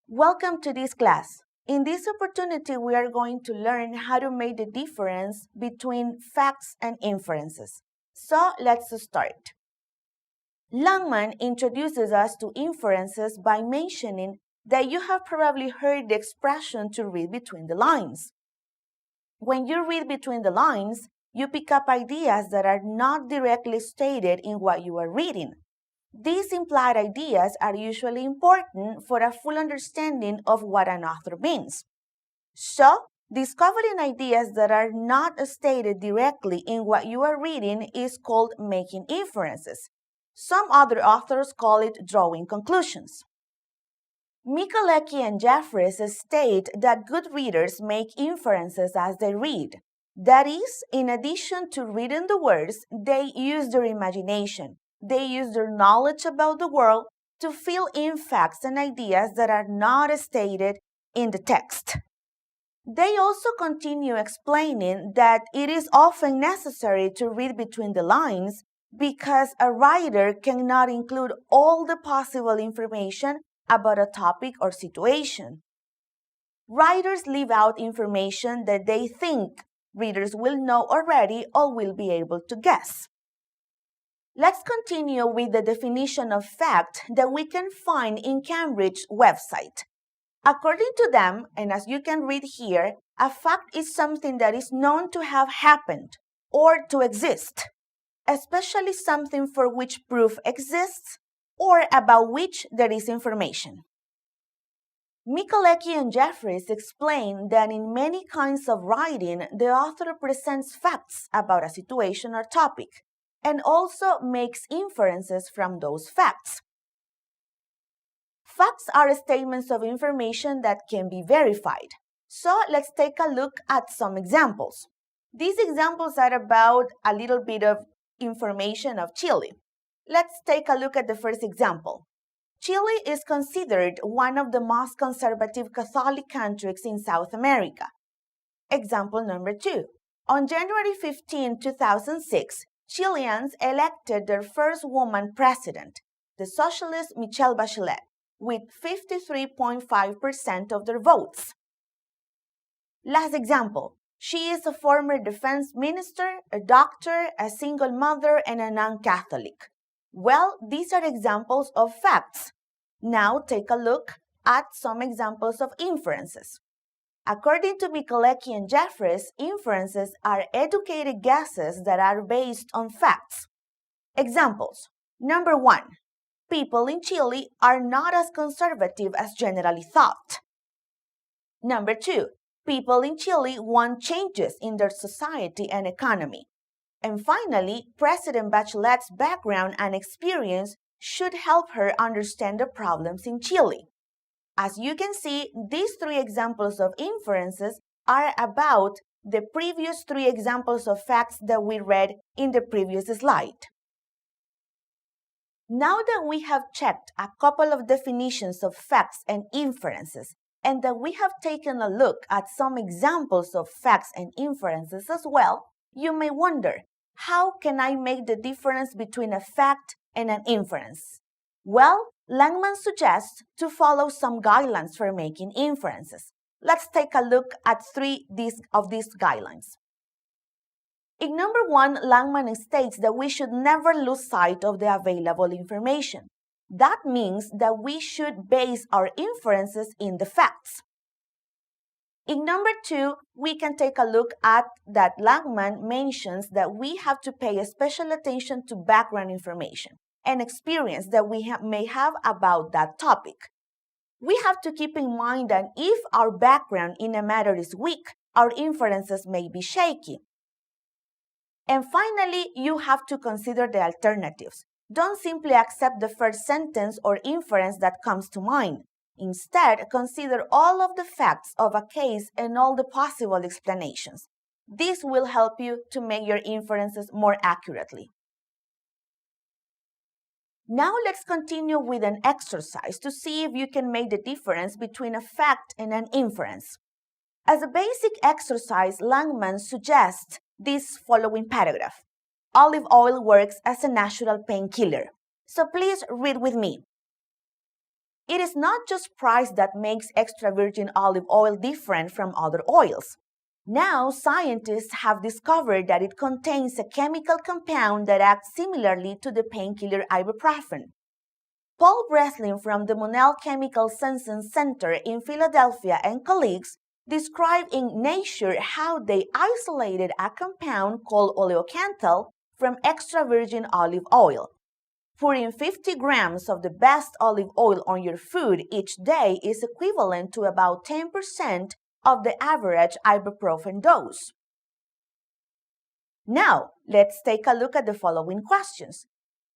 Welcome to this class. In this opportunity, we are going to learn how to make the difference between facts and inferences. So let's start. Langman introduces us to inferences by mentioning that you have probably heard the expression to read between the lines. When you read between the lines, you pick up ideas that are not directly stated in what you are reading. These implied ideas are usually important for a full understanding of what an author means. So, discovering ideas that are not stated directly in what you are reading is called making inferences. Some other authors call it drawing conclusions. Michalecki and Jeffries state that good readers make inferences as they read. That is, in addition to reading the words, they use their imagination. They use their knowledge about the world to fill in facts and ideas that are not stated in the text. They also continue explaining that it is often necessary to read between the lines because a writer cannot include all the possible information about a topic or situation. Writers leave out information that they think readers will know already or will be able to guess. Let's continue with the definition of fact that we can find in Cambridge's website. According to them, and as you can read here, a fact is something that is known to have happened or to exist, especially something for which proof exists or about which there is information. Michalecki and Jeffries explain that in many kinds of writing, the author presents facts about a situation or topic, and also makes inferences from those facts. Facts are statements of information that can be verified. So let's take a look at some examples. These examples are about a little bit of information of Chile. Let's take a look at the first example. Chile is considered one of the most conservative Catholic countries in South America. Example number 2. On January 15, 2006, Chileans elected their first woman president, the socialist Michelle Bachelet, with 53.5% of their votes. Last example. She is a former defense minister, a doctor, a single mother, and a non-Catholic. Well, these are examples of facts. Now take a look at some examples of inferences. According to Michalecki and Jeffries, inferences are educated guesses that are based on facts. Examples. Number 1. People in Chile are not as conservative as generally thought. Number 2. People in Chile want changes in their society and economy. And finally, President Bachelet's background and experience should help her understand the problems in Chile. As you can see, these 3 examples of inferences are about the previous 3 examples of facts that we read in the previous slide. Now that we have checked a couple of definitions of facts and inferences, and that we have taken a look at some examples of facts and inferences as well, you may wonder, how can I make the difference between a fact and an inference? Well, Langman suggests to follow some guidelines for making inferences. Let's take a look at 3 of these guidelines. In number 1, Langman states that we should never lose sight of the available information. That means that we should base our inferences in the facts. In number 2, we can take a look at that Langman mentions that we have to pay special attention to background information and experience that we may have about that topic. We have to keep in mind that if our background in a matter is weak, our inferences may be shaky. And finally, you have to consider the alternatives. Don't simply accept the first sentence or inference that comes to mind. Instead, consider all of the facts of a case and all the possible explanations. This will help you to make your inferences more accurately. Now let's continue with an exercise to see if you can make the difference between a fact and an inference. As a basic exercise, Langman suggests this following paragraph. Olive oil works as a natural painkiller. So please read with me. It is not just price that makes extra virgin olive oil different from other oils. Now, scientists have discovered that it contains a chemical compound that acts similarly to the painkiller ibuprofen. Paul Breslin from the Monell Chemical Senses Center in Philadelphia and colleagues described in Nature how they isolated a compound called oleocanthal from extra virgin olive oil. Putting 50 grams of the best olive oil on your food each day is equivalent to about 10% of the average ibuprofen dose. Now, let's take a look at the following questions.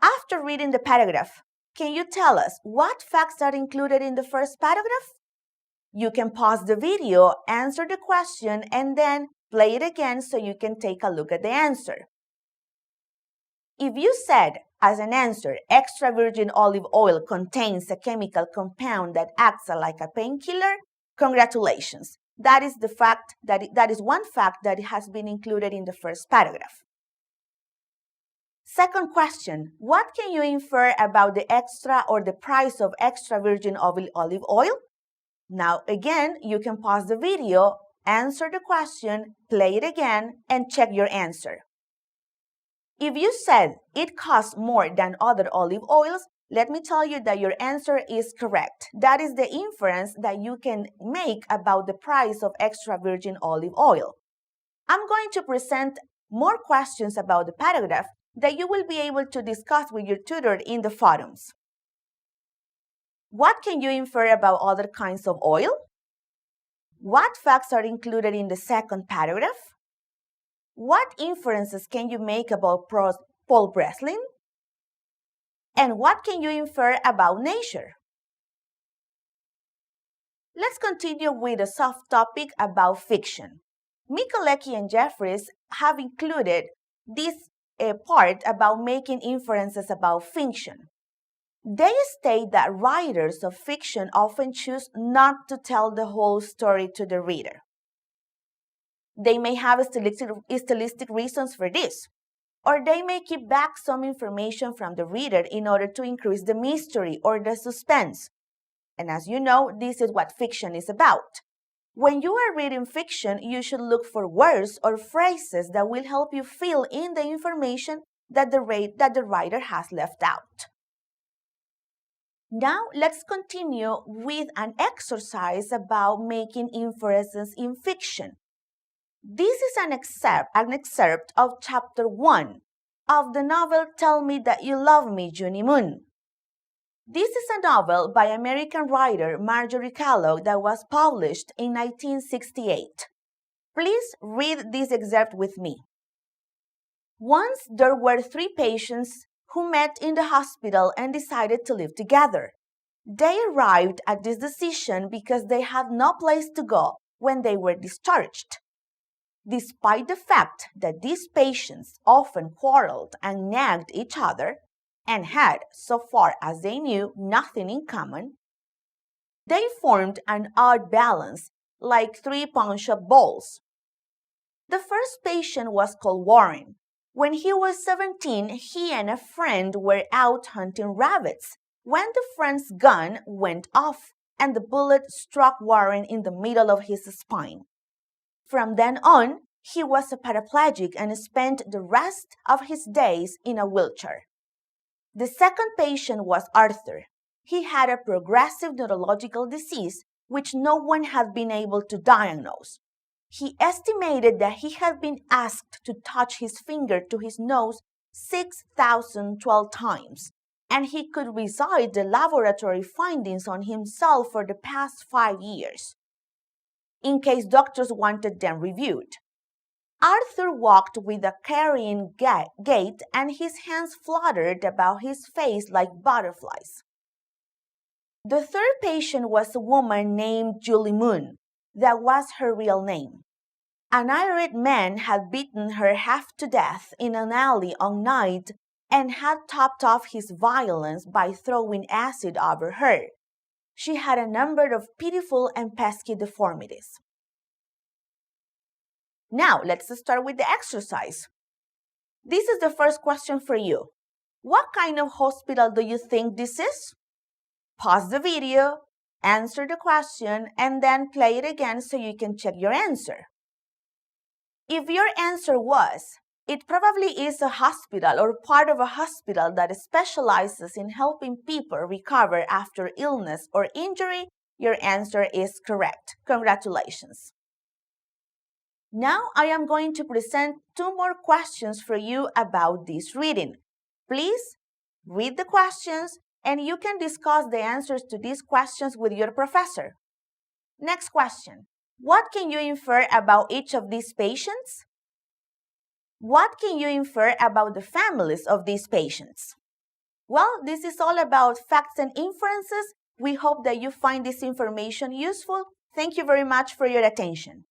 After reading the paragraph, can you tell us what facts are included in the first paragraph? You can pause the video, answer the question, and then play it again so you can take a look at the answer. If you said, as an answer, extra virgin olive oil contains a chemical compound that acts like a painkiller, congratulations. That is one fact that has been included in the first paragraph. Second question, what can you infer about the extra or the price of extra virgin olive oil? Now again, you can pause the video, answer the question, play it again, and check your answer. If you said it costs more than other olive oils, let me tell you that your answer is correct. That is the inference that you can make about the price of extra virgin olive oil. I'm going to present more questions about the paragraph that you will be able to discuss with your tutor in the forums. What can you infer about other kinds of oil? What facts are included in the second paragraph? What inferences can you make about Paul Breslin? And what can you infer about nature? Let's continue with a soft topic about fiction. Mikolecki and Jeffries have included this part about making inferences about fiction. They state that writers of fiction often choose not to tell the whole story to the reader. They may have stylistic reasons for this, or they may keep back some information from the reader in order to increase the mystery or the suspense. And as you know, this is what fiction is about. When you are reading fiction, you should look for words or phrases that will help you fill in the information that the writer has left out. Now, let's continue with an exercise about making inferences in fiction. This is an excerpt of chapter 1 of the novel Tell Me That You Love Me, Junie Moon. This is a novel by American writer Marjorie Kellogg that was published in 1968. Please read this excerpt with me. Once there were 3 patients who met in the hospital and decided to live together. They arrived at this decision because they had no place to go when they were discharged. Despite the fact that these patients often quarreled and nagged each other and had, so far as they knew, nothing in common, they formed an odd balance like 3 pawn-shop balls. The first patient was called Warren. When he was 17, he and a friend were out hunting rabbits when the friend's gun went off and the bullet struck Warren in the middle of his spine. From then on, he was a paraplegic and spent the rest of his days in a wheelchair. The second patient was Arthur. He had a progressive neurological disease which no one had been able to diagnose. He estimated that he had been asked to touch his finger to his nose 6,012 times, and he could recite the laboratory findings on himself for the past 5 years, in case doctors wanted them reviewed. Arthur walked with a carrying gait, and his hands fluttered about his face like butterflies. The third patient was a woman named Julie Moon. That was her real name. An irate man had beaten her half to death in an alley one night and had topped off his violence by throwing acid over her. She had a number of pitiful and pesky deformities. Now, let's start with the exercise. This is the first question for you. What kind of hospital do you think this is? pause the video, answer the question, and then play it again so you can check your answer. If your answer was, it probably is a hospital or part of a hospital that specializes in helping people recover after illness or injury, your answer is correct. Congratulations. Now I am going to present 2 more questions for you about this reading. Please read the questions and you can discuss the answers to these questions with your professor. Next question. What can you infer about each of these patients? What can you infer about the families of these patients? Well, this is all about facts and inferences. We hope that you find this information useful. Thank you very much for your attention.